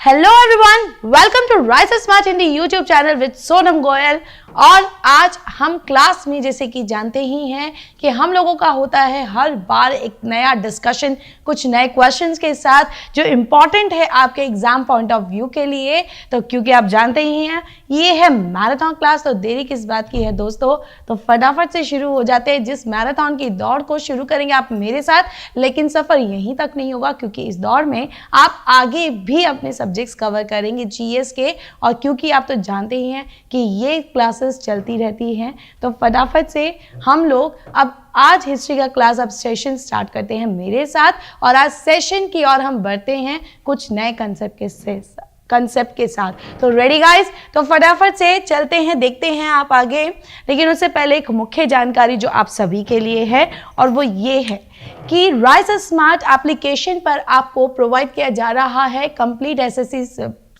Hello everyone, welcome to rice smart Hindi YouTube channel with Sonam Goyal. और आज हम क्लास में जैसे कि जानते ही हैं कि हम लोगों का होता है हर बार एक नया डिस्कशन कुछ नए क्वेश्चंस के साथ जो इम्पॉर्टेंट है आपके एग्जाम पॉइंट ऑफ व्यू के लिए। तो क्योंकि आप जानते ही हैं ये है मैराथन क्लास, तो देरी किस बात की है दोस्तों। तो फटाफट से शुरू हो जाते हैं। जिस मैराथन की दौड़ को शुरू करेंगे आप मेरे साथ, लेकिन सफर यहीं तक नहीं होगा क्योंकि इस दौड़ में आप आगे भी अपने सब्जेक्ट्स कवर करेंगे जीएस के। और क्योंकि आप तो जानते ही हैं कि ये क्लासेस चलती रहती हैं, तो फटाफट से हम लोग अब आज हिस्ट्री का क्लास अब सेशन स्टार्ट करते हैं मेरे साथ। और आज सेशन की ओर हम बढ़ते हैं कुछ नए कंसेप्ट के साथ। तो रेडी गाइस, तो फटाफट से चलते हैं, देखते हैं आप आगे। लेकिन उससे पहले एक मुख्य जानकारी जो आप सभी के लिए है, और वो ये है कि राइस स्मार्ट एप्लीकेशन पर आपको प्रोवाइड किया जा रहा है कंप्लीट एसएससी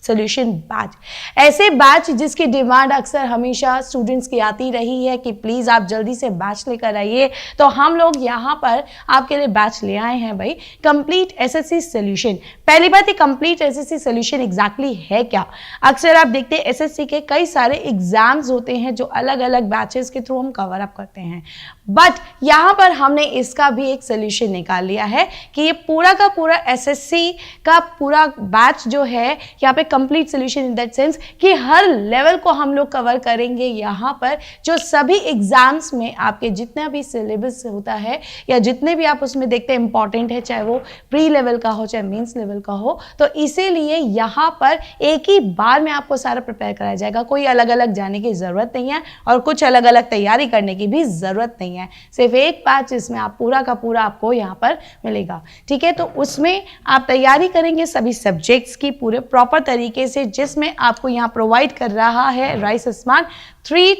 सोल्यूशन बैच। ऐसे बैच जिसकी डिमांड अक्सर हमेशा स्टूडेंट्स की आती रही है कि प्लीज़ आप जल्दी से बैच लेकर आइए। तो हम लोग यहाँ पर आपके लिए बैच ले आए हैं भाई, कंप्लीट एसएससी सोल्यूशन। पहली बात है, कंप्लीट एसएससी सोल्यूशन एग्जैक्टली है क्या। अक्सर आप देखते हैं एसएससी के कई सारे एग्जाम्स होते हैं जो अलग अलग बैचेस के थ्रू हम कवर अप करते हैं, बट यहाँ पर हमने इसका भी एक सोल्यूशन निकाल लिया है कि ये पूरा का पूरा एसएससी का पूरा बैच जो है यहाँ पे complete solution in that sense कि हर लेवल को हम लोग कवर करेंगे। यहाँ पर जो सभी एग्जाम्स में आपके जितना भी सिलेबस होता है या जितने भी आप उसमें देखते हैं इंपॉर्टेंट है, चाहे वो प्री लेवल का हो चाहे मेंस लेवल का हो, तो इसीलिए यहाँ पर एक ही बार में आपको सारा प्रिपेयर कराया जाएगा। कोई अलग अलग जाने की ज़रूरत नहीं है और कुछ अलग अलग तैयारी करने की भी ज़रूरत नहीं है। सिर्फ एक बैच जिसमें आप पूरा का पूरा आपको यहाँ पर मिलेगा, ठीक है। तो उसमें आप तैयारी करेंगे सभी सब्जेक्ट्स की पूरे प्रॉपर तरीके से, जिसमें आपको यहाँ प्रोवाइड कर रहा है rice smart 3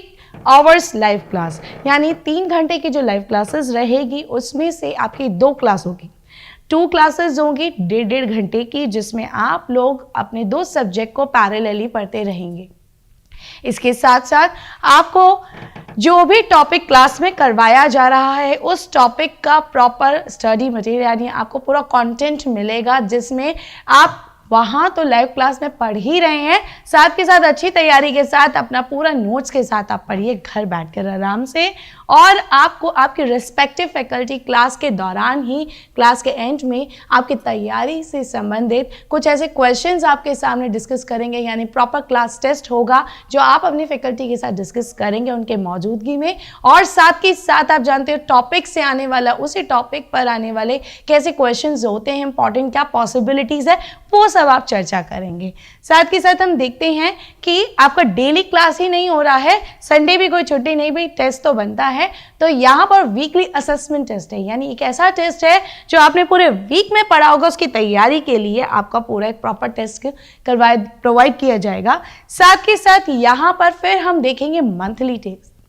hours live class, यानी 3 घंटे की जो लाइव क्लासेस रहेगी उसमें से आपकी 2 क्लास होगी, 2 क्लासेस होंगी 1.5 घंटे की, जिसमें आप लोग अपने 2 सब्जेक्ट को पैरेलली पढ़ते रहेंगे। इसके साथ साथ आपको जो भी टॉपिक क्लास में करवाया जा रहा है उस टॉपिक का प्रॉपर स्टडी मटेरियल यानी आपको पूरा कंटेंट मिलेगा, जिसमें आप वहाँ तो लाइव क्लास में पढ़ ही रहे हैं, साथ के साथ अच्छी तैयारी के साथ अपना पूरा नोट्स के साथ आप पढ़िए घर बैठकर आराम से। और आपको आपके रिस्पेक्टिव फैकल्टी क्लास के दौरान ही क्लास के एंड में आपकी तैयारी से संबंधित कुछ ऐसे क्वेश्चंस आपके सामने डिस्कस करेंगे, यानी प्रॉपर क्लास टेस्ट होगा जो आप अपनी फैकल्टी के साथ डिस्कस करेंगे उनके मौजूदगी में। और साथ ही साथ आप जानते हो टॉपिक से आने वाला, उसी टॉपिक पर आने वाले कैसे क्वेश्चंस होते हैं, इंपॉर्टेंट क्या पॉसिबिलिटीज़ है, वो सब आप चर्चा करेंगे। साथ के साथ हम देखते हैं कि आपका डेली क्लास ही नहीं हो रहा है, संडे भी कोई छुट्टी नहीं, भी टेस्ट तो बनता है। तो यहाँ पर वीकली असेसमेंट टेस्ट है, यानी एक ऐसा टेस्ट है जो आपने पूरे वीक में पढ़ा होगा, उसकी तैयारी के लिए आपका पूरा एक प्रॉपर टेस्ट प्रोवाइड किया जाएगा। साथ के साथ यहाँ पर फिर हम देखेंगे मंथली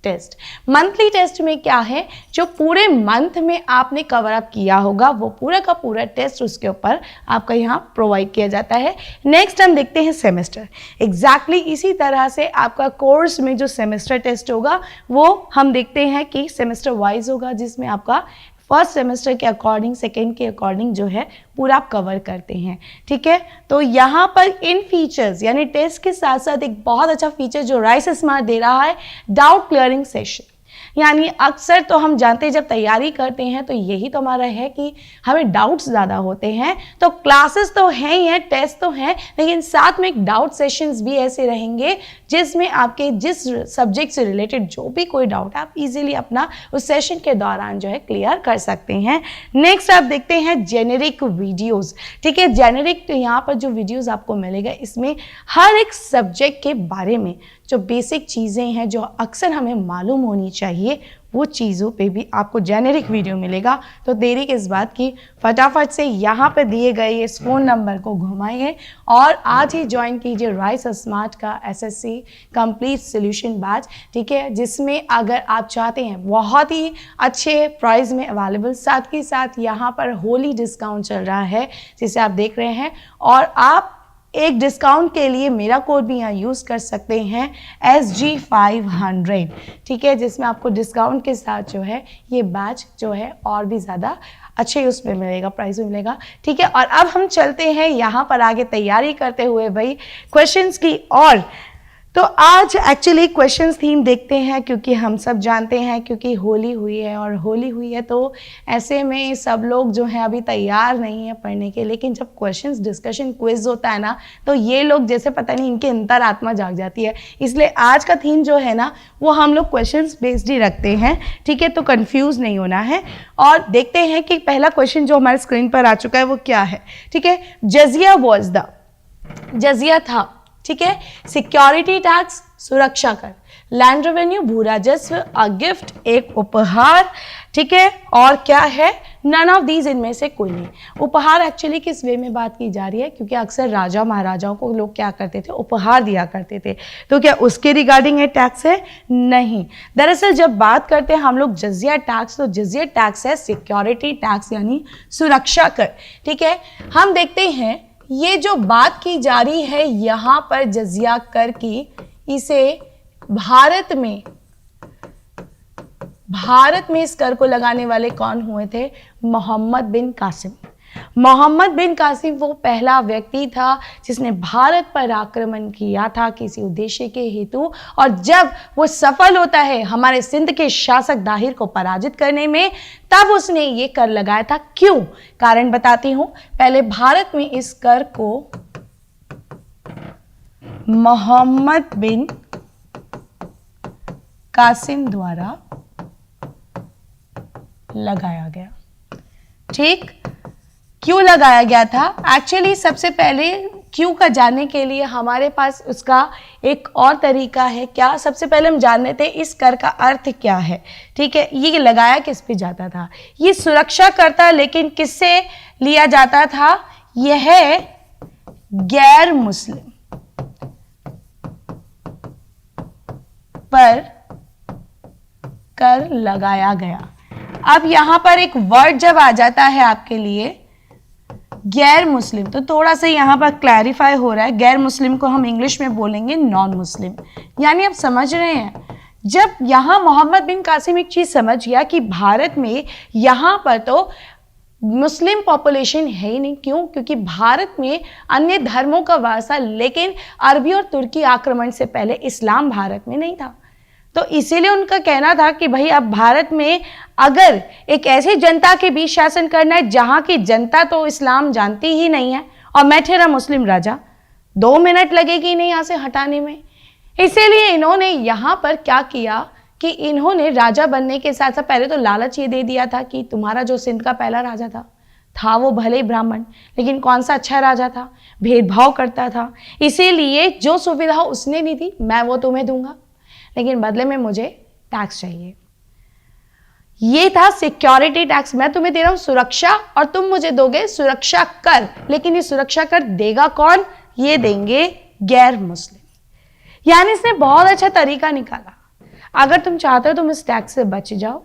टेस्ट में क्या है, जो पूरे मंथ में आपने कवर अप किया होगा वो पूरा का पूरा टेस्ट उसके ऊपर आपका यहाँ प्रोवाइड किया जाता है। नेक्स्ट हम देखते हैं सेमेस्टर। एग्जैक्टली इसी तरह से आपका कोर्स में जो सेमेस्टर टेस्ट होगा वो हम देखते हैं कि सेमेस्टर वाइज होगा, जिसमें आपका फर्स्ट सेमेस्टर के अकॉर्डिंग सेकेंड के अकॉर्डिंग जो है पूरा आप कवर करते हैं, ठीक है। तो यहाँ पर इन फीचर्स यानी टेस्ट के साथ साथ एक बहुत अच्छा फीचर जो राइस स्मार्ट दे रहा है, डाउट क्लियरिंग सेशन। यानी अक्सर तो हम जानते हैं जब तैयारी करते हैं तो यही तो हमारा है कि हमें डाउट्स ज़्यादा होते हैं। तो क्लासेस तो हैं ही हैं, टेस्ट तो हैं, लेकिन साथ में एक डाउट सेशंस भी ऐसे रहेंगे जिसमें आपके जिस सब्जेक्ट से रिलेटेड जो भी कोई डाउट आप इजीली अपना उस सेशन के दौरान जो है क्लियर कर सकते हैं। नेक्स्ट आप देखते हैं जेनेरिक वीडियोज़, ठीक है। जेनेरिक यहाँ पर जो वीडियोज़ आपको मिलेगा इसमें हर एक सब्जेक्ट के बारे में जो बेसिक चीज़ें हैं जो अक्सर हमें मालूम होनी चाहिए वो चीज़ों पे भी आपको जेनेरिक वीडियो मिलेगा। तो देरी किस बात की, फटाफट से यहाँ पे दिए गए इस फ़ोन नंबर को घुमाइए और आज ही ज्वाइन कीजिए राइस स्मार्ट का एसएससी कंप्लीट सोल्यूशन बैच, ठीक है, जिसमें अगर आप चाहते हैं बहुत ही अच्छे प्राइस में अवेलेबल, साथ ही साथ यहाँ पर होली डिस्काउंट चल रहा है जिसे आप देख रहे हैं, और आप एक डिस्काउंट के लिए मेरा कोड भी यहाँ यूज़ कर सकते हैं SG500, ठीक है, जिसमें आपको डिस्काउंट के साथ जो है ये बैच जो है और भी ज़्यादा अच्छे उसमें मिलेगा, प्राइस में मिलेगा। ठीक है, और अब हम चलते हैं यहाँ पर आगे तैयारी करते हुए भाई क्वेश्चंस की। और तो आज एक्चुअली क्वेश्चंस थीम देखते हैं, क्योंकि हम सब जानते हैं क्योंकि होली हुई है, और होली हुई है तो ऐसे में सब लोग जो है अभी तैयार नहीं है पढ़ने के। लेकिन जब क्वेश्चंस डिस्कशन क्विज होता है ना, तो ये लोग जैसे पता नहीं इनके अंतरात्मा जाग जाती है। इसलिए आज का थीम जो है ना वो हम लोग क्वेश्चंस बेस्ड ही रखते हैं। ठीक है, तो कंफ्यूज नहीं होना है। और देखते हैं कि पहला क्वेश्चन जो हमारे स्क्रीन पर आ चुका है वो क्या है। ठीक है, जजिया वॉज द, जजिया था, ठीक है, सिक्योरिटी टैक्स सुरक्षा कर, लैंड रेवेन्यू भू राजस्व, अ गिफ्ट एक उपहार, ठीक है, और क्या है, नन ऑफ दीज इनमें से कोई नहीं। उपहार एक्चुअली किस वे में बात की जा रही है, क्योंकि अक्सर राजा महाराजाओं को लोग क्या करते थे, उपहार दिया करते थे, तो क्या उसके रिगार्डिंग है टैक्स है? नहीं। दरअसल जब बात करते हैं हम लोग जजिया टैक्स, तो जजिया टैक्स है सिक्योरिटी टैक्स यानी सुरक्षा कर। ठीक है, हम देखते हैं ये जो बात की जा रही है यहां पर जजिया कर की, इसे भारत में इस कर को लगाने वाले कौन हुए थे? मोहम्मद बिन कासिम। मोहम्मद बिन कासिम वो पहला व्यक्ति था जिसने भारत पर आक्रमण किया था किसी उद्देश्य के हेतु, और जब वो सफल होता है हमारे सिंध के शासक दाहिर को पराजित करने में, तब उसने ये कर लगाया था। क्यों? कारण बताती हूं। पहले भारत में इस कर को मोहम्मद बिन कासिम द्वारा लगाया गया। ठीक, क्यों लगाया गया था? एक्चुअली सबसे पहले क्यों का जानने के लिए हमारे पास उसका एक और तरीका है। क्या? सबसे पहले हम जान लेते हैं इस कर का अर्थ क्या है। ठीक है, ये लगाया किस पे जाता था? ये सुरक्षा करता, लेकिन किससे लिया जाता था? यह गैर मुस्लिम पर कर लगाया गया। अब यहां पर एक वर्ड जब आ जाता है आपके लिए गैर मुस्लिम, तो थोड़ा सा यहां पर क्लैरिफाई हो रहा है। गैर मुस्लिम को हम इंग्लिश में बोलेंगे नॉन मुस्लिम, यानी आप समझ रहे हैं। जब यहां मोहम्मद बिन कासिम एक चीज समझ गया कि भारत में यहां पर तो मुस्लिम पॉपुलेशन है ही नहीं। क्यों? क्योंकि भारत में अन्य धर्मों का वारसा, लेकिन अरबी और तुर्की आक्रमण से पहले इस्लाम भारत में नहीं था। तो इसीलिए उनका कहना था कि भाई अब भारत में अगर एक ऐसी जनता के बीच शासन करना है जहां की जनता तो इस्लाम जानती ही नहीं है, और मैं ठहरा मुस्लिम राजा, 2 मिनट लगेगी नहीं यहां से हटाने में। इसीलिए इन्होंने यहां पर क्या किया कि इन्होंने राजा बनने के साथ साथ पहले तो लालच ये दे दिया था कि तुम्हारा जो सिंध का पहला राजा था वो भले ही ब्राह्मण, लेकिन कौन सा अच्छा राजा था? भेदभाव करता था। इसीलिए जो सुविधा उसने दी थी मैं वो तुम्हें दूंगा, लेकिन बदले में मुझे टैक्स चाहिए। ये था सिक्योरिटी टैक्स। मैं तुम्हें दे रहा हूं सुरक्षा और तुम मुझे दोगे सुरक्षा कर, लेकिन ये सुरक्षा कर देगा कौन? ये देंगे गैर मुस्लिम। यानी इसने बहुत अच्छा तरीका निकाला। अगर तुम चाहते हो तुम इस टैक्स से बच जाओ,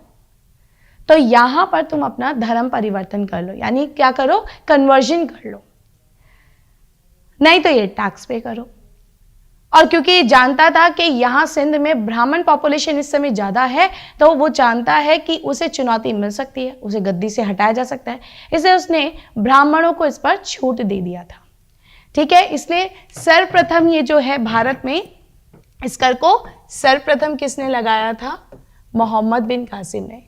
तो यहां पर तुम अपना धर्म परिवर्तन कर लो, यानी क्या करो? कन्वर्जन कर लो, नहीं तो ये टैक्स पे करो। और क्योंकि ये जानता था कि यहाँ सिंध में ब्राह्मण पॉपुलेशन इस समय ज़्यादा है, तो वो जानता है कि उसे चुनौती मिल सकती है, उसे गद्दी से हटाया जा सकता है, इसलिए उसने ब्राह्मणों को इस पर छूट दे दिया था। ठीक है, इसलिए सर्वप्रथम ये जो है भारत में इस कर को सर्वप्रथम किसने लगाया था? मोहम्मद बिन कासिम ने।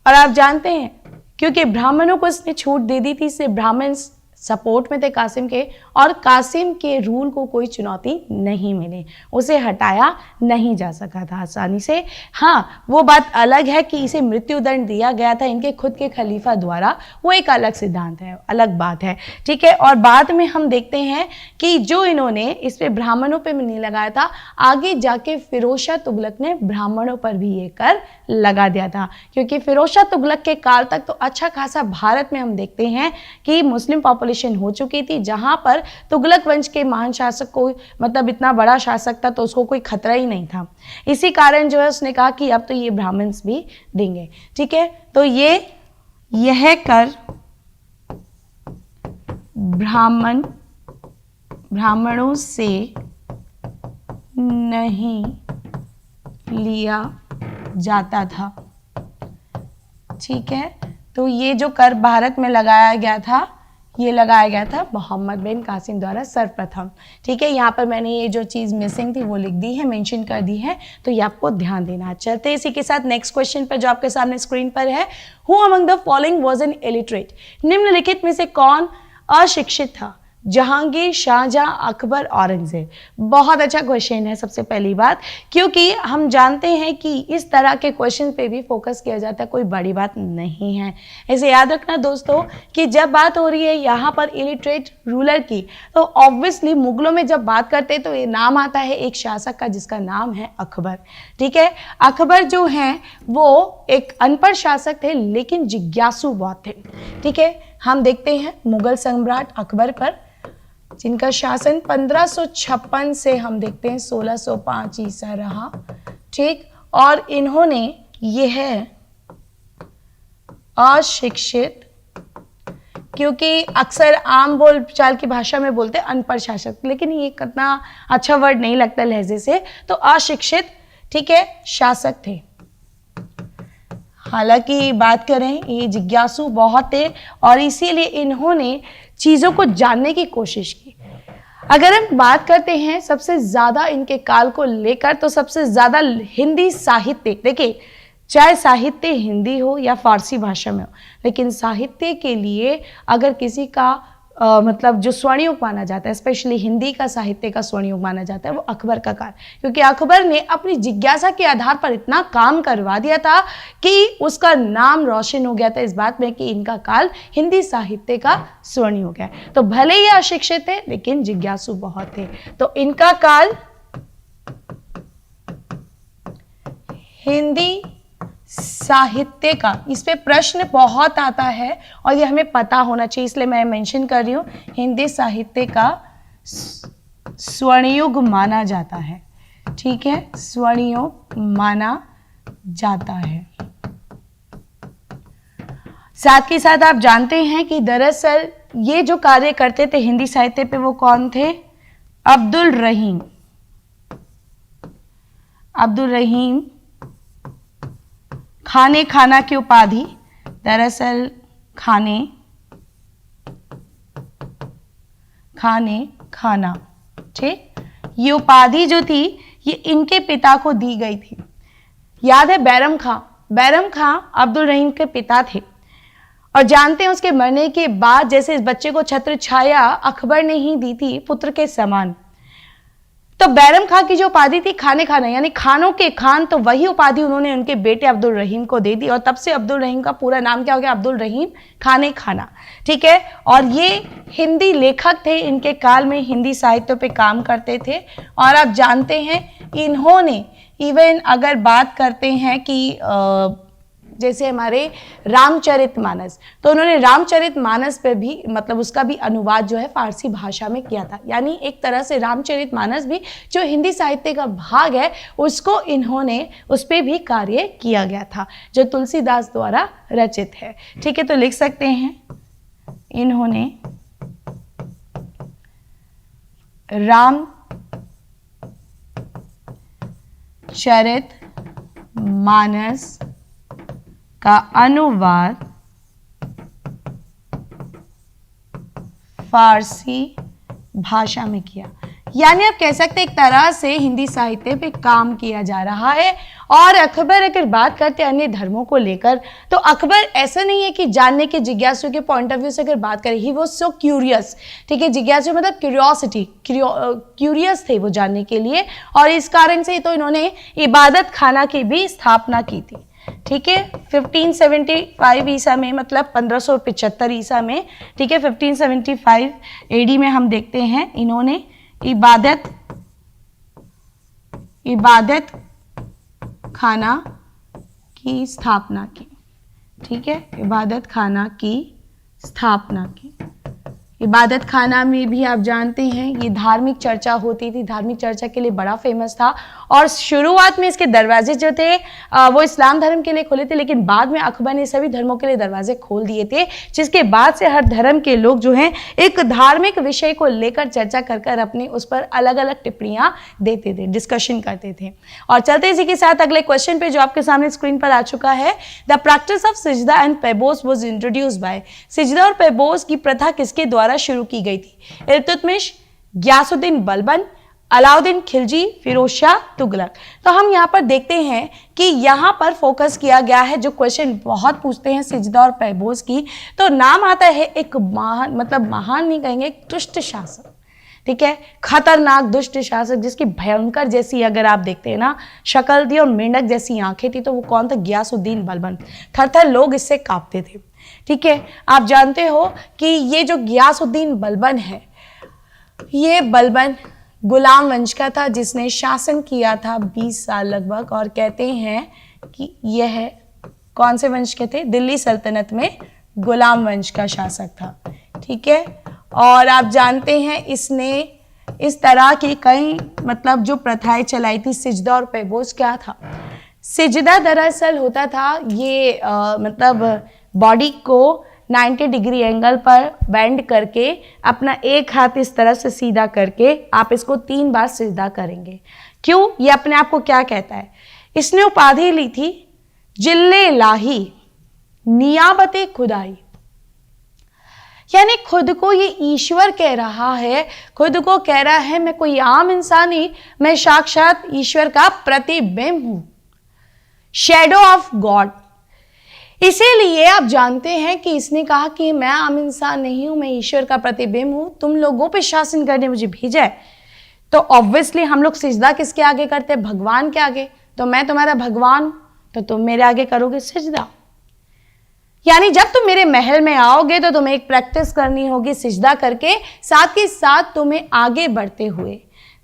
और आप जानते हैं क्योंकि ब्राह्मणों को इसने छूट दे दी थी, इसलिए ब्राह्मण सपोर्ट में थे कासिम के, और कासिम के रूल को कोई चुनौती नहीं मिली, उसे हटाया नहीं जा सका था आसानी से। हाँ, वो बात अलग है कि इसे मृत्युदंड दिया गया था इनके खुद के खलीफा द्वारा, वो एक अलग सिद्धांत है, अलग बात है। ठीक है, और बाद में हम देखते हैं कि जो इन्होंने इस पे ब्राह्मणों पे नहीं लगाया था, आगे जाके फिरोज शाह तुगलक ने ब्राह्मणों पर भी ये कर लगा दिया था, क्योंकि फिरोज शाह तुगलक के काल तक तो अच्छा खासा भारत में हम देखते हैं कि मुस्लिम पॉपुलेशन हो चुकी थी, जहां पर तुगलक वंश के महान शासक को, मतलब इतना बड़ा शासक था तो उसको कोई खतरा ही नहीं था। इसी कारण जो है उसने कहा कि अब तो ये ब्राह्मण्स भी देंगे। ठीक है, तो यह कर ब्राह्मणों से नहीं लिया जाता था। ठीक है, तो ये जो कर भारत में लगाया गया था, ये लगाया गया था मोहम्मद बिन कासिम द्वारा सर्वप्रथम। ठीक है, यहाँ पर मैंने ये जो चीज़ मिसिंग थी वो लिख दी है, मेंशन कर दी है, तो ये आपको ध्यान देना। चलते इसी के साथ नेक्स्ट क्वेश्चन पर जो आपके सामने स्क्रीन पर है। Who among the following was an illiterate? निम्नलिखित में से कौन अशिक्षित था? जहांगीर, शाहजहां, अकबर, औरंगजेब। बहुत अच्छा क्वेश्चन है सबसे पहली बात, क्योंकि हम जानते हैं कि इस तरह के क्वेश्चन पे भी फोकस किया जाता है, कोई बड़ी बात नहीं है। ऐसे याद रखना दोस्तों कि जब बात हो रही है यहाँ पर इलिटरेट रूलर की, तो ऑब्वियसली मुगलों में जब बात करते हैं तो ये नाम आता है एक शासक का जिसका नाम है अकबर। ठीक है, अकबर जो हैं वो एक अनपढ़ शासक थे लेकिन जिज्ञासु बहुत थे। ठीक है, हम देखते हैं मुगल सम्राट अकबर पर, जिनका शासन 1556 से हम देखते हैं 1605 ईसा रहा। ठीक, और इन्होंने ये है अशिक्षित, क्योंकि अक्सर आम बोलचाल की भाषा में बोलते हैं अनपढ़ शासक, लेकिन ये कितना अच्छा वर्ड नहीं लगता लहजे से, तो अशिक्षित, ठीक है, शासक थे। हालांकि बात करें ये जिज्ञासु बहुत थे और इसीलिए इन्होंने चीज़ों को जानने की कोशिश की। अगर हम बात करते हैं सबसे ज़्यादा इनके काल को लेकर, तो सबसे ज़्यादा हिंदी साहित्य, देखिए चाहे साहित्य हिंदी हो या फारसी भाषा में हो, लेकिन साहित्य के लिए अगर किसी का मतलब जो स्वर्ण युग माना जाता है, स्पेशली हिंदी का साहित्य का स्वर्ण युग माना जाता है, वो अकबर का काल, क्योंकि अकबर ने अपनी जिज्ञासा के आधार पर इतना काम करवा दिया था कि उसका नाम रोशन हो गया था इस बात में कि इनका काल हिंदी साहित्य का स्वर्ण युग है। तो भले ही अशिक्षित थे लेकिन जिज्ञासु बहुत थे, तो इनका काल हिंदी साहित्य का, इस पे प्रश्न बहुत आता है और ये हमें पता होना चाहिए, इसलिए मैं मेंशन कर रही हूँ, हिंदी साहित्य का स्वर्णयुग माना जाता है। ठीक है, स्वर्णयुग माना जाता है। साथ ही साथ आप जानते हैं कि दरअसल ये जो कार्य करते थे हिंदी साहित्य पे, वो कौन थे? अब्दुल रहीम। अब्दुल रहीम खाने खाना की उपाधि, दरअसल खाने खाना, ठीक, ये उपाधि जो थी ये इनके पिता को दी गई थी। याद है बैरम खां? बैरम खां अब्दुल रहीम के पिता थे और जानते हैं उसके मरने के बाद जैसे इस बच्चे को छत्र छाया अकबर ने ही दी थी पुत्र के समान। तो बैरम खां की जो उपाधि थी खाने खाना, यानी खानों के खान, तो वही उपाधि उन्होंने उनके बेटे अब्दुल रहीम को दे दी और तब से अब्दुल रहीम का पूरा नाम क्या हो गया? अब्दुल रहीम खाने खाना। ठीक है, और ये हिंदी लेखक थे, इनके काल में हिंदी साहित्य पे काम करते थे। और आप जानते हैं इन्होंने इवन अगर बात करते हैं कि जैसे हमारे रामचरितमानस, तो उन्होंने रामचरितमानस पे भी मतलब उसका भी अनुवाद जो है फारसी भाषा में किया था, यानी एक तरह से रामचरितमानस भी जो हिंदी साहित्य का भाग है उसको इन्होंने उस पर भी कार्य किया गया था जो तुलसीदास द्वारा रचित है। ठीक है, तो लिख सकते हैं इन्होंने रामचरितमानस का अनुवाद फारसी भाषा में किया, यानी आप कह सकते हैं एक तरह से हिंदी साहित्य पे काम किया जा रहा है। और अकबर अगर बात करते हैं अन्य धर्मों को लेकर, तो अकबर ऐसा नहीं है कि जानने के जिज्ञासु के पॉइंट ऑफ व्यू से अगर बात करें, ही वाज सो क्यूरियस। ठीक है, जिज्ञासु मतलब क्यूरियोसिटी, क्यूरियस थे वो जानने के लिए, और इस कारण से तो इन्होंने इबादत खाना की भी स्थापना की थी। ठीक है, 1575 ईसा में, मतलब 1575 ईसा में, ठीक है, 1575 एडी में हम देखते हैं इन्होंने इबादत खाना की स्थापना की। ठीक है, इबादत खाना की स्थापना की। इबादत खाना में भी आप जानते हैं ये धार्मिक चर्चा होती थी, धार्मिक चर्चा के लिए बड़ा फेमस था। और शुरुआत में इसके दरवाजे जो थे वो इस्लाम धर्म के लिए खुले थे, लेकिन बाद में अकबर ने सभी धर्मों के लिए दरवाजे खोल दिए थे, जिसके बाद से हर धर्म के लोग जो हैं एक धार्मिक विषय को लेकर चर्चा कर कर अपने उस पर अलग अलग टिप्पणियां देते थे, डिस्कशन करते थे। और चलते इसी के साथ अगले क्वेश्चन पे जो आपके सामने स्क्रीन पर आ चुका है। The practice of sijda and paibos was introduced by, सिजदा और पैबोस की प्रथा किसके द्वारा शुरू की गई थी? इल्तुतमिश, गियासुद्दीन बलबन, अलाउद्दीन खिलजी, फिरोज शाह तुगलक। तो हम यहाँ पर देखते हैं कि यहाँ पर फोकस किया गया है, जो क्वेश्चन बहुत पूछते हैं सिजदा और पैबोस की, तो नाम आता है एक महान, मतलब महान नहीं कहेंगे, एक दुष्ट शासक, ठीक है, खतरनाक दुष्ट शासक जिसकी भयंकर जैसी अगर आप देखते हैं ना शक्ल थी और मेंढक जैसी आंखें थी, तो वो कौन था? गियासुद्दीन बलबन। थर लोग इससे कांपते थे, ठीक है। आप जानते हो कि ये जो गियासुद्दीन बलबन है, ये बलबन गुलाम वंश का था जिसने शासन किया था 20 साल लगभग, और कहते हैं कि यह कौन से वंश के थे? दिल्ली सल्तनत में गुलाम वंश का शासक था, ठीक है। और आप जानते हैं इसने इस तरह की कई मतलब जो प्रथाएं चलाई थी। सिजदा और पैबोस क्या था? सिजदा दरअसल होता था ये मतलब बॉडी को 90 डिग्री एंगल पर बेंड करके अपना एक हाथ इस तरह से सीधा करके आप इसको 3 बार सिजदा करेंगे। क्यों? ये अपने आप को क्या कहता है? इसने उपाधि ली थी जिल्ले लाही, नियाबते खुदाई, यानी खुद को ये ईश्वर कह रहा है, खुद को कह रहा है मैं कोई आम इंसान नहीं, मैं साक्षात ईश्वर का प्रतिबिंब हूं, शैडो ऑफ गॉड। इसीलिए आप जानते हैं कि इसने कहा कि मैं आम इंसान नहीं हूं, मैं ईश्वर का प्रतिबिंब हूं, तुम लोगों पे शासन करने मुझे भेजा है। तो ऑब्वियसली हम लोग सिजदा किसके आगे करते हैं? भगवान के आगे। तो मैं तुम्हारा भगवान हूं, तो तुम मेरे आगे करोगे सिजदा। यानी जब तुम मेरे महल में आओगे तो तुम्हें एक प्रैक्टिस करनी होगी सिजदा करके, साथ ही साथ तुम्हें आगे बढ़ते हुए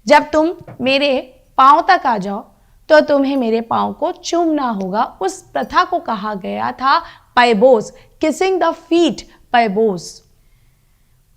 जब तुम मेरे पांव तक आ जाओ तो तुम्हें मेरे पांव को चूमना होगा। उस प्रथा को कहा गया था पैबोस, किसिंग द फीट, पैबोस।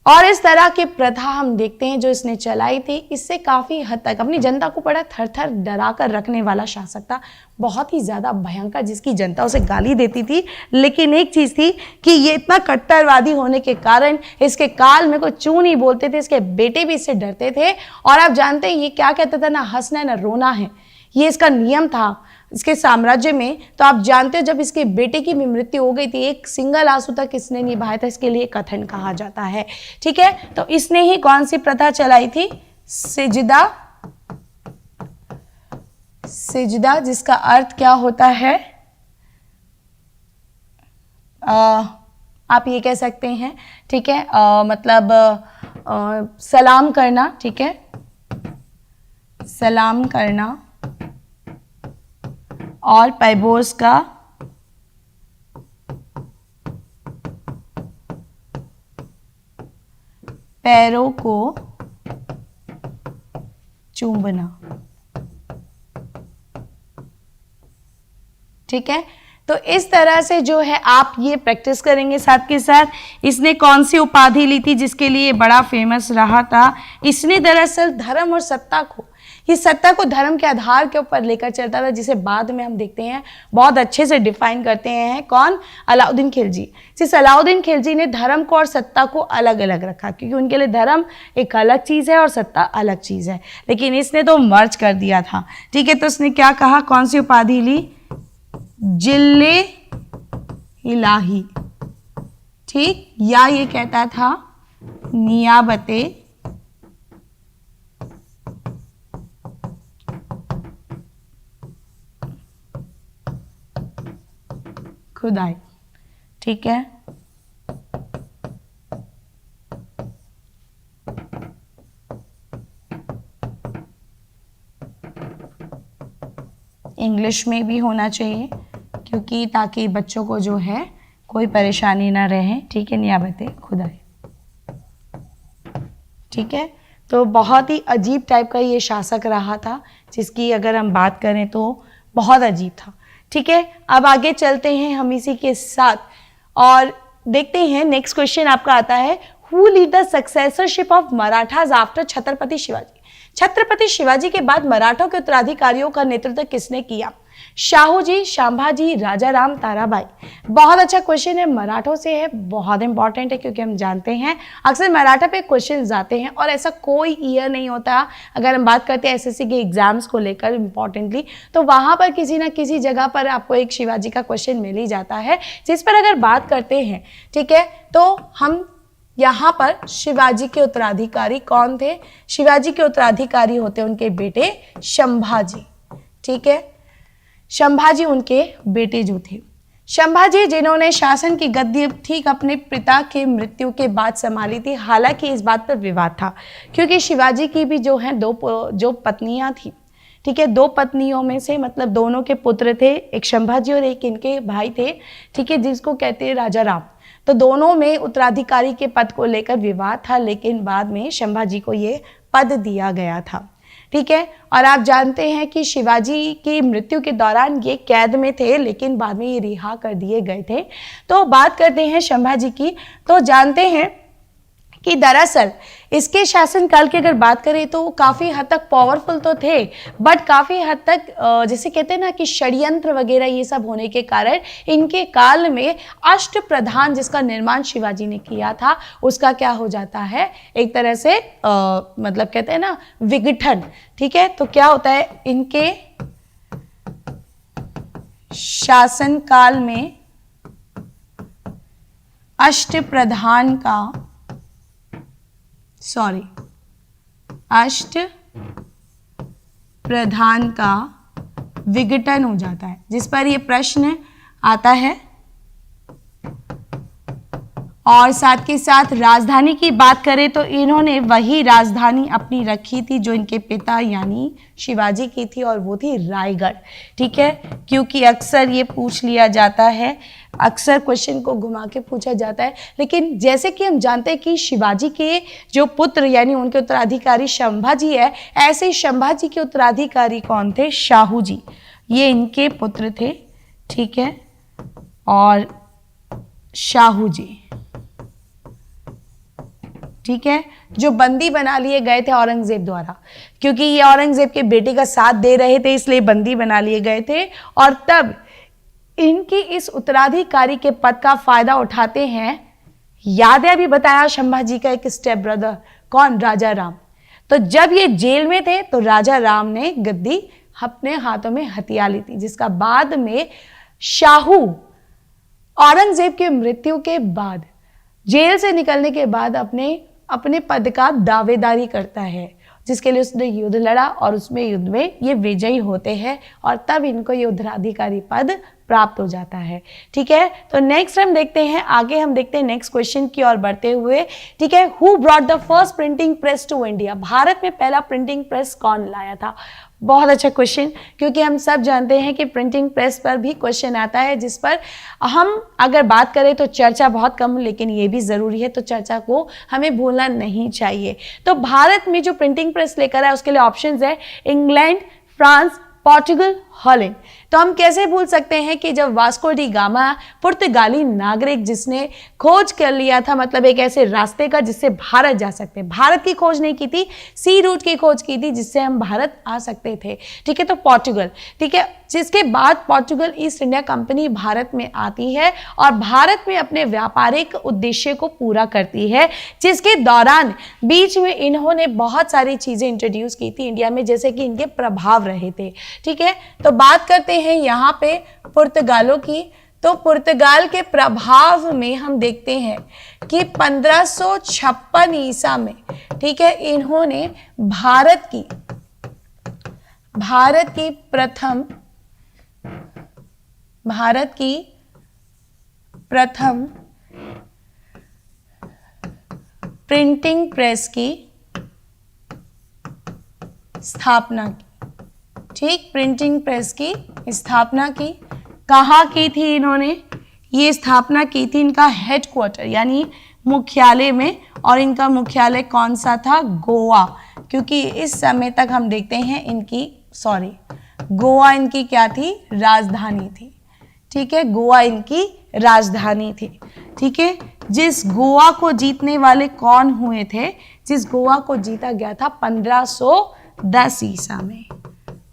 और इस तरह की प्रथा हम देखते हैं जो इसने चलाई थी, इससे काफ़ी हद तक अपनी जनता को बड़ा थर थर डरा कर रखने वाला शासक था, बहुत ही ज़्यादा भयंकर, जिसकी जनता उसे गाली देती थी। लेकिन एक चीज़ थी कि ये इतना कट्टरवादी होने के कारण इसके काल में कोई चू नहीं बोलते थे, इसके बेटे भी इससे डरते थे। और आप जानते हैं ये क्या कहता था? ना हंसना ना रोना है, ये इसका नियम था इसके साम्राज्य में। तो आप जानते हो जब इसके बेटे की भी मृत्यु हो गई थी, एक सिंगल आंसू तक इसने निभाया था, इसके लिए कथन कहा जाता है, ठीक है। तो इसने ही कौन सी प्रथा चलाई थी? सिजदा। सिजदा जिसका अर्थ क्या होता है? आप ये कह सकते हैं, ठीक है, मतलब सलाम करना, ठीक है, सलाम करना। और पैबोस का पैरों को चूमना, ठीक है। तो इस तरह से जो है आप ये प्रैक्टिस करेंगे। साथ के साथ इसने कौन सी उपाधि ली थी जिसके लिए बड़ा फेमस रहा था? इसने दरअसल धर्म और सत्ता को, ये सत्ता को धर्म के आधार के ऊपर लेकर चलता था, जिसे बाद में हम देखते हैं बहुत अच्छे से डिफाइन करते हैं। कौन? अलाउद्दीन खिलजी। जिस अलाउद्दीन खिलजी ने धर्म को और सत्ता को अलग अलग रखा, क्योंकि उनके लिए धर्म एक अलग चीज़ है और सत्ता अलग चीज़ है, लेकिन इसने तो मर्ज कर दिया था, ठीक है। तो उसने क्या कहा? कौन सी उपाधि ली? जिल्ले इलाही, ठीक, या ये कहता था नियाबते खुदाई, ठीक है। इंग्लिश में भी होना चाहिए, क्योंकि ताकि बच्चों को जो है कोई परेशानी ना रहे, ठीक है। नियाबते खुदाई, ठीक है। तो बहुत ही अजीब टाइप का ये शासक रहा था, जिसकी अगर हम बात करें तो बहुत अजीब था, ठीक है। अब आगे चलते हैं हम इसी के साथ और देखते हैं नेक्स्ट क्वेश्चन आपका आता है, who lead the successorship of Marathas after Chhatrapati Shivaji. Chhatrapati Shivaji के बाद मराठों के उत्तराधिकारियों का नेतृत्व किसने किया? शाहू जी, संभाजी, राजा राम, ताराबाई। बहुत अच्छा क्वेश्चन है, मराठों से है, बहुत इंपॉर्टेंट है क्योंकि हम जानते हैं अक्सर मराठा पे क्वेश्चन आते हैं और ऐसा कोई ईयर नहीं होता। अगर हम बात करते हैं एसएससी के एग्जाम्स को लेकर इंपॉर्टेंटली, तो वहां पर किसी ना किसी जगह पर आपको एक शिवाजी का क्वेश्चन मिल ही जाता है, जिस पर अगर बात करते हैं, ठीक है, तो हम यहाँ पर शिवाजी के उत्तराधिकारी कौन थे? शिवाजी के उत्तराधिकारी होते उनके बेटे संभाजी, ठीक है, संभाजी उनके बेटे जो थे। संभाजी जिन्होंने शासन की गद्दी ठीक अपने पिता के मृत्यु के बाद संभाली थी। हालांकि इस बात पर विवाद था क्योंकि शिवाजी की भी जो है दो पत्नियां थी, ठीक है, 2 पत्नियों में से मतलब दोनों के पुत्र थे, एक संभाजी और एक इनके भाई थे, ठीक है, जिसको कहते हैं राजा राम। तो दोनों में उत्तराधिकारी के पद को लेकर विवाद था, लेकिन बाद में संभाजी को ये पद दिया गया था, ठीक है। और आप जानते हैं कि शिवाजी की मृत्यु के दौरान ये कैद में थे, लेकिन बाद में ये रिहा कर दिए गए थे। तो बात करते हैं संभाजी की, तो जानते हैं कि दरअसल इसके शासनकाल की अगर बात करें तो काफ़ी हद तक पावरफुल तो थे, बट काफ़ी हद तक जैसे कहते हैं ना कि षड्यंत्र वगैरह ये सब होने के कारण इनके काल में अष्टप्रधान जिसका निर्माण शिवाजी ने किया था उसका क्या हो जाता है, एक तरह से मतलब कहते हैं ना विघटन, ठीक है। तो क्या होता है, इनके शासनकाल में अष्टप्रधान का अष्ट प्रधान का विघटन हो जाता है, जिस पर यह प्रश्न आता है। और साथ के साथ राजधानी की बात करें तो इन्होंने वही राजधानी अपनी रखी थी जो इनके पिता यानी शिवाजी की थी, और वो थी रायगढ़, ठीक है, क्योंकि अक्सर ये पूछ लिया जाता है, अक्सर क्वेश्चन को घुमा के पूछा जाता है। लेकिन जैसे कि हम जानते हैं कि शिवाजी के जो पुत्र यानी उनके उत्तराधिकारी संभाजी है, ऐसे ही संभाजी के उत्तराधिकारी कौन थे? शाहू जी, ये इनके पुत्र थे, ठीक है, और शाहू जी, ठीक है, जो बंदी बना लिए गए थे औरंगजेब द्वारा, क्योंकि ये औरंगजेब के बेटे का साथ दे रहे थे इसलिए बंदी बना लिए गए थे। और तब इनकी इस उत्तराधिकारी के पद का फायदा उठाते हैं, याद है अभी बताया संभाजी का एक स्टेप ब्रदर कौन? राजा राम। तो जब ये जेल में थे तो राजा राम ने गद्दी अपने हाथों में हथिया ली थी, जिसका बाद में शाहू औरंगजेब की मृत्यु के बाद जेल से निकलने के बाद अपने पद का दावेदारी करता है, जिसके लिए उसने युद्ध लड़ा और उसमें युद्ध में ये विजयी होते हैं और तब इनको ये उत्तराधिकारी पद प्राप्त हो जाता है, ठीक है। तो नेक्स्ट हम देखते हैं, आगे हम देखते हैं नेक्स्ट क्वेश्चन की ओर बढ़ते हुए, ठीक है। Who brought the first printing press to India? भारत में पहला प्रिंटिंग प्रेस कौन लाया था? बहुत अच्छा क्वेश्चन, क्योंकि हम सब जानते हैं कि प्रिंटिंग प्रेस पर भी क्वेश्चन आता है, जिस पर हम अगर बात करें तो चर्चा बहुत कम, लेकिन ये भी ज़रूरी है, तो चर्चा को हमें भूलना नहीं चाहिए। तो भारत में जो प्रिंटिंग प्रेस लेकर आया उसके लिए ऑप्शंस है इंग्लैंड, फ्रांस, पोर्चुगल, हॉलैंड। तो हम कैसे भूल सकते हैं कि जब वास्को डी गामा पुर्तगाली नागरिक जिसने खोज कर लिया था, मतलब एक ऐसे रास्ते का जिससे भारत जा सकते हैं, भारत की खोज नहीं की थी, सी रूट की खोज की थी जिससे हम भारत आ सकते थे, ठीक है। तो पोर्चुगल, ठीक है, जिसके बाद Portugal east India company Bharat में आती है और भारत में अपने व्यापारिक उद्देश्य को पूरा करती है, जिसके दौरान बीच में इन्होंने बहुत सारी चीजें इंट्रोड्यूस की थी इंडिया में, जैसे कि इनके प्रभाव रहे थे, ठीक है। तो बात करते हैं यहाँ पे पुर्तगालों की। तो पुर्तगाल के प्रभाव में हम देखते हैं कि 1556 ईसा में, ठीक है, इन्होंने भारत की प्रथम प्रिंटिंग प्रेस की स्थापना की, ठीक, प्रिंटिंग प्रेस की स्थापना की। कहाँ की थी इन्होंने? ये स्थापना की थी इनका हेडक्वार्टर यानी मुख्यालय में, और इनका मुख्यालय कौन सा था? गोवा, क्योंकि इस समय तक हम देखते हैं गोवा इनकी क्या थी? राजधानी थी, ठीक है, गोवा इनकी राजधानी थी, ठीक है। जिस गोवा को जीतने वाले कौन हुए थे, जिस गोवा को जीता गया था 1510 ईसा में।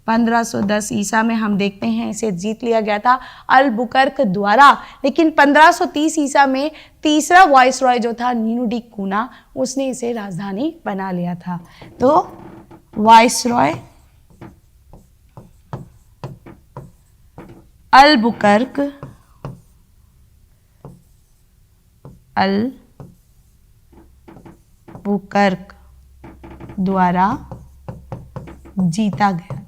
1510 ईसा में हम देखते हैं इसे जीत लिया गया था अलबुकर्क द्वारा। लेकिन 1530 ईसा में तीसरा वाइसरॉय जो था नीनू डी कूना, उसने इसे राजधानी बना लिया था। तो वाइसरॉय अलबुकर्क द्वारा जीता गया था।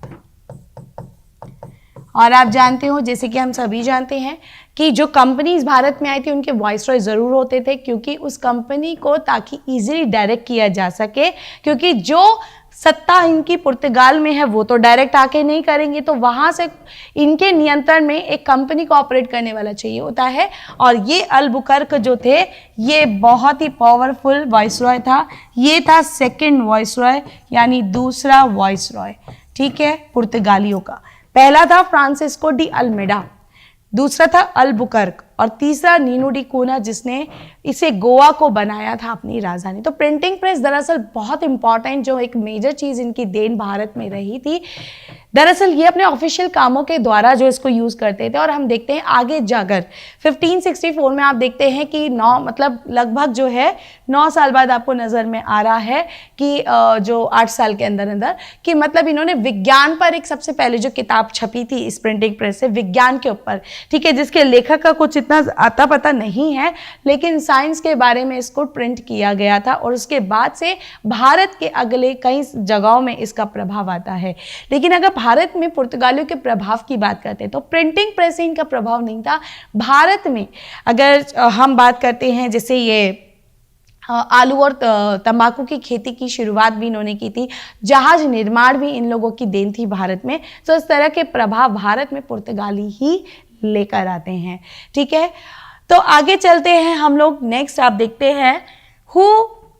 और आप जानते हो, जैसे कि हम सभी जानते हैं कि जो कंपनीज भारत में आई थी उनके वाइसरॉय ज़रूर होते थे, क्योंकि उस कंपनी को ताकि इजीली डायरेक्ट किया जा सके, क्योंकि जो सत्ता इनकी पुर्तगाल में है वो तो डायरेक्ट आके नहीं करेंगे, तो वहाँ से इनके नियंत्रण में एक कंपनी को ऑपरेट करने वाला चाहिए होता है। और ये अलबुकर्क जो थे ये बहुत ही पावरफुल वाइसरॉय था। ये था सेकंड वाइसरॉय, यानी दूसरा वाइसरॉय, ठीक है, पुर्तगालियों का। पहला था फ्रांसिस्को डी अल्मेडा, दूसरा था अलबुकर्क, और तीसरा नीनू डी कूना, जिसने इसे गोवा को बनाया था अपनी राजधानी। तो प्रिंटिंग प्रेस दरअसल बहुत इंपॉर्टेंट, जो एक मेजर चीज़ इनकी देन भारत में रही थी। दरअसल ये अपने ऑफिशियल कामों के द्वारा जो इसको यूज़ करते थे। और हम देखते हैं आगे जाकर 1564 में आप देखते हैं कि लगभग जो है 9 साल बाद आपको नज़र में आ रहा है कि जो 8 साल के अंदर अंदर कि मतलब इन्होंने विज्ञान पर एक सबसे पहले जो किताब छपी थी इस प्रिंटिंग प्रेस से, विज्ञान के ऊपर, ठीक है, जिसके लेखक का कुछ इतना आता पता नहीं है, लेकिन साइंस के बारे में इसको प्रिंट किया गया था। और उसके बाद से भारत के अगले कई जगहों में इसका प्रभाव आता है। लेकिन अगर भारत में पुर्तगालियों के प्रभाव की बात करते हैं तो प्रिंटिंग प्रेस से इनका प्रभाव नहीं था। भारत में अगर हम बात करते हैं, जैसे ये आलू और तंबाकू की खेती की शुरुआत भी इन्होंने की थी, जहाज निर्माण भी इन लोगों की देन थी भारत में। तो इस तरह के प्रभाव भारत में पुर्तगाली ही लेकर आते हैं, ठीक है। तो आगे चलते हैं हम लोग। नेक्स्ट आप देखते हैं, who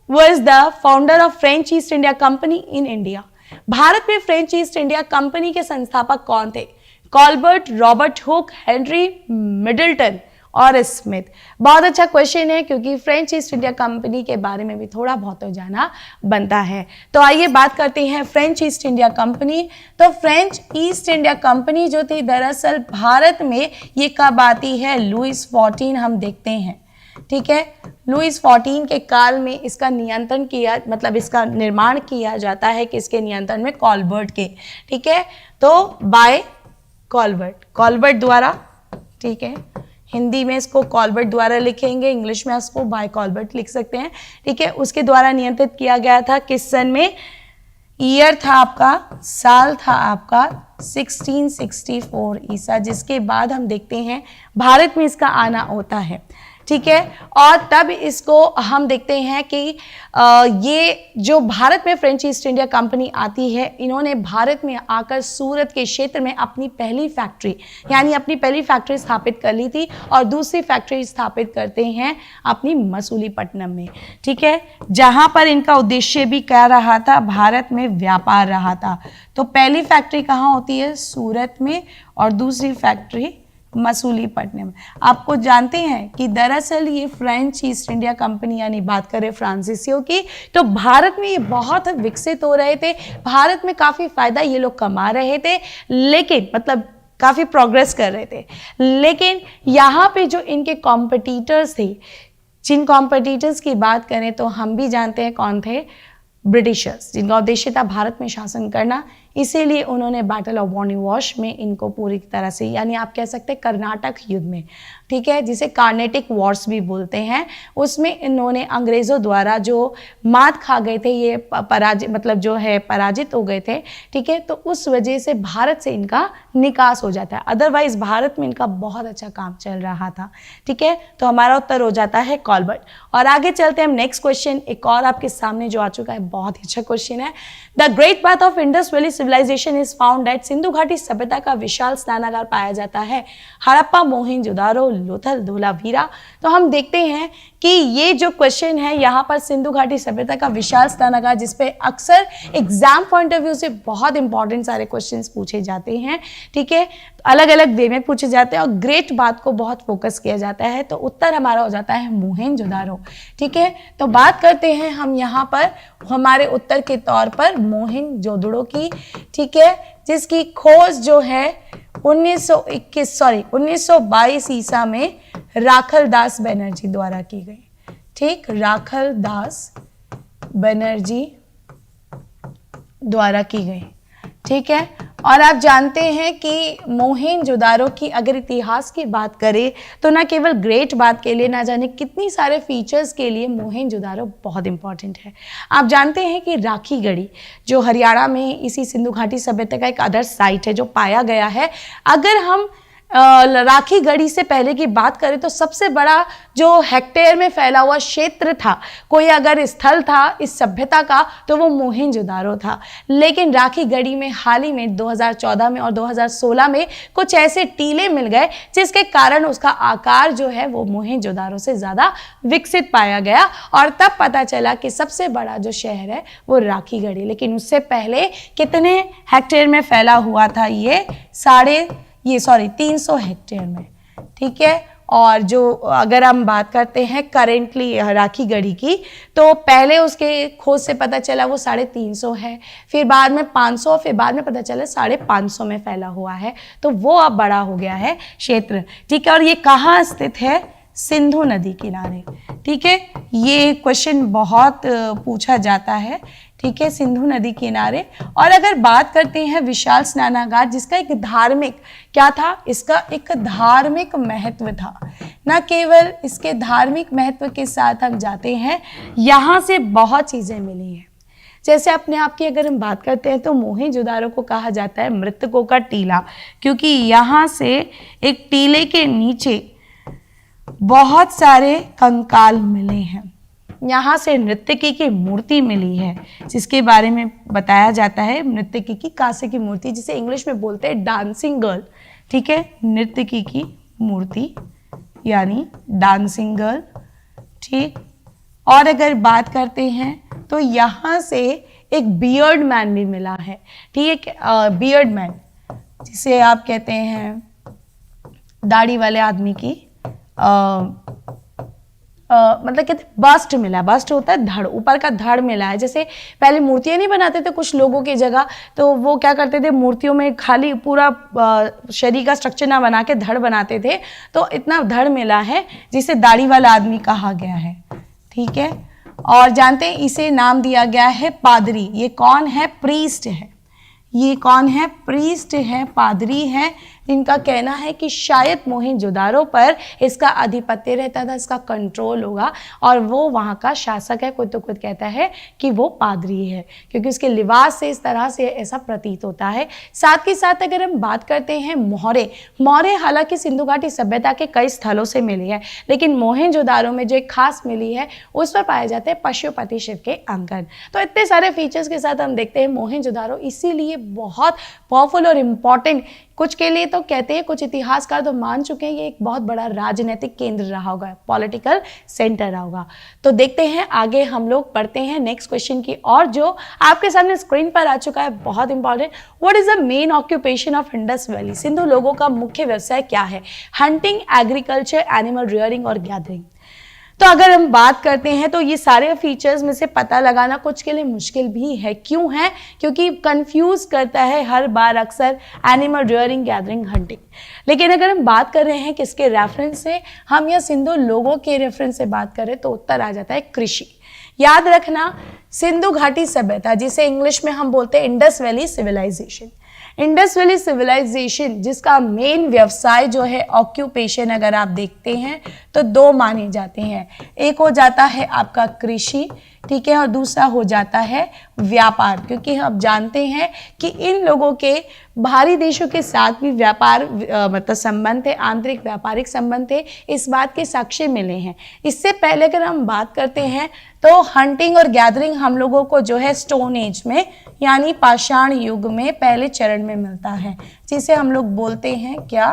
was the founder of French east India company in India. भारत में फ्रेंच ईस्ट इंडिया कंपनी के संस्थापक कौन थे? Colbert, Robert Hooke, Henry Middleton और स्मिथ। बहुत अच्छा क्वेश्चन है, क्योंकि फ्रेंच ईस्ट इंडिया कंपनी के बारे में भी थोड़ा बहुत तो जाना बनता है। तो आइए बात करते हैं फ्रेंच ईस्ट इंडिया कंपनी। तो फ्रेंच ईस्ट इंडिया कंपनी जो थी दरअसल भारत में ये कब आती है? लुइस 14 हम देखते हैं, ठीक है। लुइस 14 के काल में इसका नियंत्रण किया, इसका निर्माण किया जाता है किसके नियंत्रण में? कॉलबर्ट के, ठीक है। तो बाय कॉलबर्ट द्वारा, ठीक है। हिंदी में इसको कॉलबर्ट द्वारा लिखेंगे, इंग्लिश में इसको बाय कॉलबर्ट लिख सकते हैं, ठीक है। उसके द्वारा नियंत्रित किया गया था। किस सन में? ईयर था आपका, साल था आपका 1664 ईसा, जिसके बाद हम देखते हैं भारत में इसका आना होता है, ठीक है। और तब इसको हम देखते हैं कि ये जो भारत में फ्रेंच ईस्ट इंडिया कंपनी आती है, इन्होंने भारत में आकर सूरत के क्षेत्र में अपनी पहली फैक्ट्री स्थापित कर ली थी। और दूसरी फैक्ट्री स्थापित करते हैं अपनी मसूलीपट्टनम में, ठीक है, जहां पर इनका उद्देश्य भी क्या रहा था? भारत में व्यापार रहा था। तो पहली फैक्ट्री कहाँ होती है? सूरत में, और दूसरी फैक्ट्री मसूलीपट्टनम। आपको जानते हैं कि दरअसल ये फ्रेंच ईस्ट इंडिया कंपनी, यानी बात करें फ्रांसीसियों की, तो भारत में ये बहुत विकसित हो रहे थे, भारत में काफ़ी फायदा ये लोग कमा रहे थे, लेकिन काफ़ी प्रोग्रेस कर रहे थे। लेकिन यहाँ पे जो इनके कॉम्पिटिटर्स थे, जिन कॉम्पिटिटर्स की बात करें तो हम भी जानते हैं कौन थे? ब्रिटिशर्स, जिनका उद्देश्य था भारत में शासन करना। इसीलिए उन्होंने बैटल ऑफ वॉनिवॉश में इनको पूरी तरह से, यानी आप कह सकते हैं कर्नाटक युद्ध में, ठीक है, जिसे कार्नेटिक वॉर्स भी बोलते हैं, उसमें इन्होंने अंग्रेज़ों द्वारा जो मात खा गए थे, ये पराजित हो गए थे, ठीक है। तो उस वजह से भारत से इनका निकास हो जाता है, अदरवाइज भारत में इनका बहुत अच्छा काम चल रहा था, ठीक है। तो हमारा उत्तर हो जाता है कॉलबर्ट। और आगे चलते हैं हम नेक्स्ट क्वेश्चन, एक और आपके सामने जो आ चुका है, बहुत ही अच्छा क्वेश्चन है। The great bath of Indus valley civilization is found at, Sindhu घाटी सभ्यता का विशाल स्नानागार पाया जाता है हड़प्पा, मोहनजोदारो, लोथल, धोलावीरा। तो हम देखते हैं कि ये जो क्वेश्चन है यहाँ पर सिंधु घाटी सभ्यता का विशाल स्नानागार, जिसपे अक्सर एग्जाम पॉइंट ऑफ व्यू से बहुत इंपॉर्टेंट सारे क्वेश्चंस पूछे जाते हैं, ठीक है। अलग अलग वे में पूछे जाते हैं और ग्रेट बात को बहुत फोकस किया जाता है। तो उत्तर हमारा हो जाता है मोहनजोदारो। ठीक है, तो बात करते हैं हम यहाँ पर हमारे उत्तर के तौर पर मोहनजोदड़ो की। ठीक है, जिसकी खोज जो है 1922 ईसा में राखलदास बनर्जी द्वारा की गई। ठीक, राखलदास बनर्जी द्वारा की गई। ठीक है, और आप जानते हैं कि मोहनजोदारो की अगर इतिहास की बात करें तो ना केवल ग्रेट बात के लिए, ना जाने कितनी सारे फीचर्स के लिए मोहनजोदारो बहुत इंपॉर्टेंट है। आप जानते हैं कि राखी गढ़ी जो हरियाणा में इसी सिंधु घाटी सभ्यता का एक अदर्स साइट है जो पाया गया है। अगर हम राखी गढ़ी से पहले की बात करें तो सबसे बड़ा जो हेक्टेयर में फैला हुआ क्षेत्र था, कोई अगर स्थल था इस सभ्यता का तो वो मोहनजोदारो था। लेकिन राखी गढ़ी में हाल ही में 2014 में और 2016 में कुछ ऐसे टीले मिल गए जिसके कारण उसका आकार जो है वो मोहनजोदारो से ज़्यादा विकसित पाया गया और तब पता चला कि सबसे बड़ा जो शहर है वो राखी गढ़ी। लेकिन उससे पहले कितने हेक्टेयर में फैला हुआ था? ये 300 हेक्टेयर में। ठीक है, और जो अगर हम बात करते हैं करेंटली राखी गढ़ी की, तो पहले उसके खोज से पता चला वो 350 है, फिर बाद में 500, फिर बाद में पता चला 550 में फैला हुआ है। तो वो अब बड़ा हो गया है क्षेत्र। ठीक है, और ये कहाँ स्थित है? सिंधु नदी किनारे। ठीक है, ये क्वेश्चन बहुत पूछा जाता है। ठीक है, सिंधु नदी किनारे। और अगर बात करते हैं विशाल स्नानागार, जिसका एक धार्मिक क्या था? इसका एक धार्मिक महत्व था। न केवल इसके धार्मिक महत्व के साथ हम जाते हैं, यहाँ से बहुत चीज़ें मिली हैं। जैसे अपने आप की अगर हम बात करते हैं तो मोहनजोदारो को कहा जाता है मृतकों का टीला, क्योंकि यहाँ से एक टीले के नीचे बहुत सारे कंकाल मिले हैं। यहाँ से नर्तकी की मूर्ति मिली है जिसके बारे में बताया जाता है, नर्तकी की कांसे की मूर्ति, जिसे इंग्लिश में बोलते हैं डांसिंग गर्ल। ठीक है, नर्तकी की मूर्ति यानी डांसिंग गर्ल। ठीक, और अगर बात करते हैं तो यहाँ से एक बियर्ड मैन भी मिला है। ठीक है, बियर्ड मैन जिसे आप कहते हैं दाढ़ी वाले आदमी की मतलब कहते बस्ट मिला। बस्ट होता है धड़, ऊपर का धड़ मिला है। जैसे पहले मूर्तियां नहीं बनाते थे कुछ लोगों की जगह, तो वो क्या करते थे, मूर्तियों में खाली पूरा शरीर का स्ट्रक्चर ना बना के धड़ बनाते थे। तो इतना धड़ मिला है जिसे दाढ़ी वाला आदमी कहा गया है। ठीक है, और जानते हैं इसे नाम दिया गया है पादरी। ये कौन है? प्रीस्ट है। ये कौन है? प्रीस्ट है, पादरी है, जिनका कहना है कि शायद मोहनजोदारो पर इसका आधिपत्य रहता था, इसका कंट्रोल होगा और वो वहाँ का शासक है। कोई तो खुद कहता है कि वो पादरी है, क्योंकि उसके लिबास से इस तरह से ऐसा प्रतीत होता है। साथ ही साथ अगर हम बात करते हैं मौर्य हालांकि सिंधु घाटी सभ्यता के कई स्थलों से मिली है, लेकिन मोहनजोदारो में जो एक खास मिली है उस पर पाए जाते हैं पशुपति शिव के अंकन। तो इतने सारे फीचर्स के साथ हम देखते हैं मोहनजोदारो इसीलिए बहुत पावरफुल और इम्पॉर्टेंट, कुछ के लिए तो कहते हैं, कुछ इतिहासकार तो मान चुके हैं ये एक बहुत बड़ा राजनीतिक केंद्र रहा होगा, पॉलिटिकल सेंटर रहा होगा। तो देखते हैं आगे हम लोग पढ़ते हैं नेक्स्ट क्वेश्चन की, और जो आपके सामने स्क्रीन पर आ चुका है, बहुत important. What is the main occupation of Indus valley? Sindhu लोगों का मुख्य व्यवसाय क्या है? हंटिंग, एग्रीकल्चर, एनिमल रियरिंग और गैदरिंग। तो अगर हम बात करते हैं तो ये सारे फीचर्स में से पता लगाना कुछ के लिए मुश्किल भी है। क्यों है? क्योंकि कंफ्यूज करता है हर बार अक्सर एनिमल रियरिंग, गैदरिंग, हंटिंग। लेकिन अगर हम बात कर रहे हैं किसके रेफरेंस से, हम या सिंधु लोगों के रेफरेंस से बात करें तो उत्तर आ जाता है कृषि। याद रखना, सिंधु घाटी सभ्यता जिसे इंग्लिश में हम बोलते हैं Indus valley civilization, Indus valley civilization जिसका मेन व्यवसाय जो है ऑक्यूपेशन, अगर आप देखते हैं तो दो माने जाते हैं। एक हो जाता है आपका कृषि, ठीक है, और दूसरा हो जाता है व्यापार, क्योंकि हम जानते हैं कि इन लोगों के बाहरी देशों के साथ भी व्यापार मतलब संबंध थे, आंतरिक व्यापारिक संबंध थे, इस बात के साक्ष्य मिले हैं। इससे पहले अगर हम बात करते हैं तो हंटिंग और गैदरिंग हम लोगों को जो है स्टोन एज में यानी पाषाण युग में पहले चरण में मिलता है, जिसे हम लोग बोलते हैं क्या?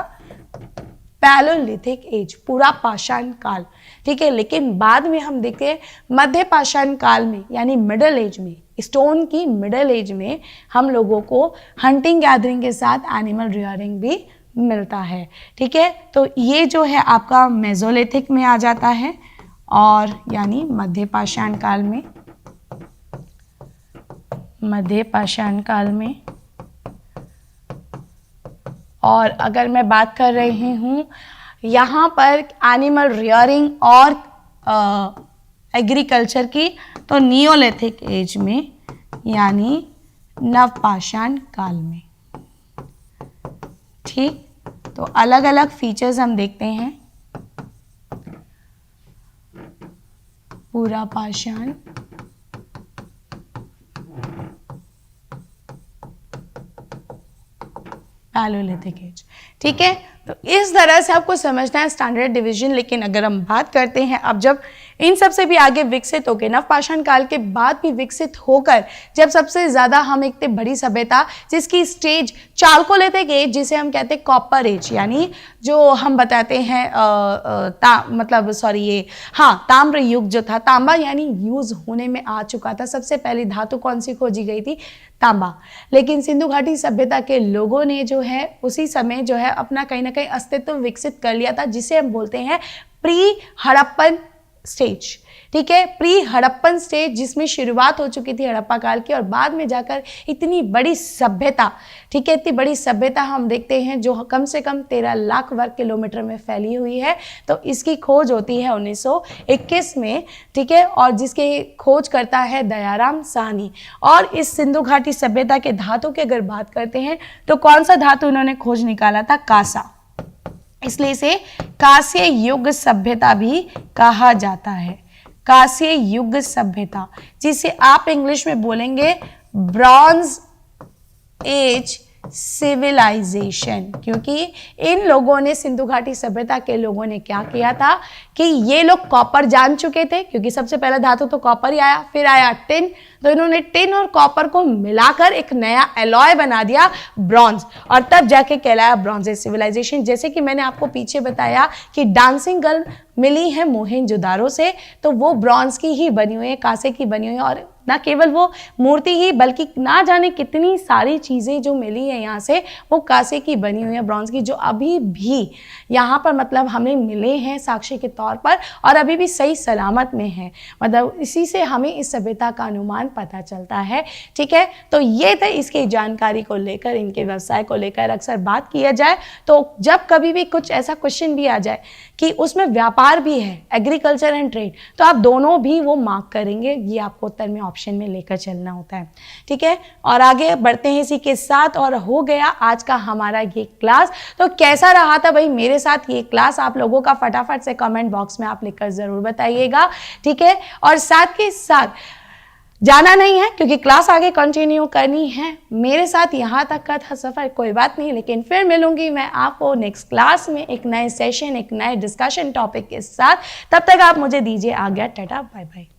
पैलोलिथिक एज, पूरा पाषाण काल। ठीक है, लेकिन बाद में हम देखते हैं मध्य पाषाण काल में यानी मिडल एज में, स्टोन की मिडल एज में हम लोगों को हंटिंग गैदरिंग के साथ एनिमल रियरिंग भी मिलता है। ठीक है, तो ये जो है आपका मेसोलिथिक में आ जाता है और यानी मध्य पाषाण काल में, मध्य पाषाण काल में। और अगर मैं बात कर रही हूँ यहाँ पर एनिमल रियरिंग और एग्रीकल्चर की, तो नियोलिथिक एज में यानी नवपाषाण काल में। ठीक, तो अलग अलग फीचर्स हम देखते हैं। पूरा पाषाण, पैलोलिथिक एज। ठीक है, तो इस तरह से आपको समझना है स्टैंडर्ड डिवीजन। लेकिन अगर हम बात करते हैं अब जब इन सब से भी आगे विकसित होकर नवपाषाण काल के बाद भी विकसित होकर जब सबसे ज्यादा हम एक बड़ी सभ्यता जिसकी स्टेज चालकोलिथिक एज, जिसे हम कहते हैं कॉपर एज, यानी जो हम बताते हैं ताम्र युग जो था, तांबा यानी यूज होने में आ चुका था। सबसे पहली धातु कौन सी खोजी गई थी? तांबा। लेकिन सिंधु घाटी सभ्यता के लोगों ने जो है उसी समय जो है अपना कहीं ना कहीं अस्तित्व विकसित कर लिया था, जिसे हम बोलते हैं प्री हड़प्पन स्टेज। ठीक है, प्री हड़प्पन स्टेज, जिसमें शुरुआत हो चुकी थी हड़प्पा काल की और बाद में जाकर इतनी बड़ी सभ्यता, ठीक है, इतनी बड़ी सभ्यता हम देखते हैं जो कम से कम 13 लाख वर्ग किलोमीटर में फैली हुई है। तो इसकी खोज होती है 1921 में। ठीक है, और जिसके खोज करता है दयाराम साहनी। और इस सिंधु घाटी सभ्यता के धातु की अगर बात करते हैं तो कौन सा धातु इन्होंने खोज निकाला था? कांसा। इसलिए इसे कांस्य युग सभ्यता भी कहा जाता है। कांस्य युग सभ्यता, जिसे आप इंग्लिश में बोलेंगे ब्रॉन्ज एज सिविलाइजेशन, क्योंकि इन लोगों ने, सिंधु घाटी सभ्यता के लोगों ने क्या किया था कि ये लोग कॉपर जान चुके थे, क्योंकि सबसे पहला धातु तो कॉपर ही आया, फिर आया टिन। तो इन्होंने टिन और कॉपर को मिलाकर एक नया एलॉय बना दिया, ब्रॉन्ज, और तब जाके कहलाया ब्रॉन्ज एज सिविलाइजेशन। जैसे कि मैंने आपको पीछे बताया कि डांसिंग गर्ल मिली है मोहनजोदारो से, तो वो ब्रॉन्ज की ही बनी हुई है, कांसे की बनी हुई है। और ना केवल वो मूर्ति ही, बल्कि ना जाने कितनी सारी चीज़ें जो मिली है यहाँ से वो कांसे की बनी हुई है, ब्रॉन्ज की, जो अभी भी यहाँ पर मतलब हमें मिले हैं साक्ष्य के तौर पर और अभी भी सही सलामत में है। मतलब इसी से हमें इस सभ्यता का अनुमान पता चलता है। ठीक है, तो ये थे इसकी जानकारी को लेकर, इनके व्यवसाय को लेकर अक्सर बात किया जाए तो जब कभी भी कुछ ऐसा क्वेश्चन भी आ जाए कि उसमें व्यापार भी है, एग्रीकल्चर एंड ट्रेड, तो आप दोनों भी वो मार्क करेंगे, ये आपको उत्तर में ऑप्शन में लेकर चलना होता है। ठीक है, और आगे बढ़ते हैं इसी के साथ। और हो गया आज का हमारा ये क्लास। तो कैसा रहा था भाई मेरे साथ ये क्लास, आप लोगों का फटाफट से कमेंट बॉक्स में आप लिखकर जरूर बताइएगा। ठीक है, और साथ के साथ जाना नहीं है क्योंकि क्लास आगे कंटिन्यू करनी है। मेरे साथ यहाँ तक का था सफर, कोई बात नहीं, लेकिन फिर मिलूंगी मैं आपको नेक्स्ट क्लास में एक नए सेशन, एक नए डिस्कशन टॉपिक के साथ। तब तक आप मुझे दीजिए आज्ञा। Tata, bye bye.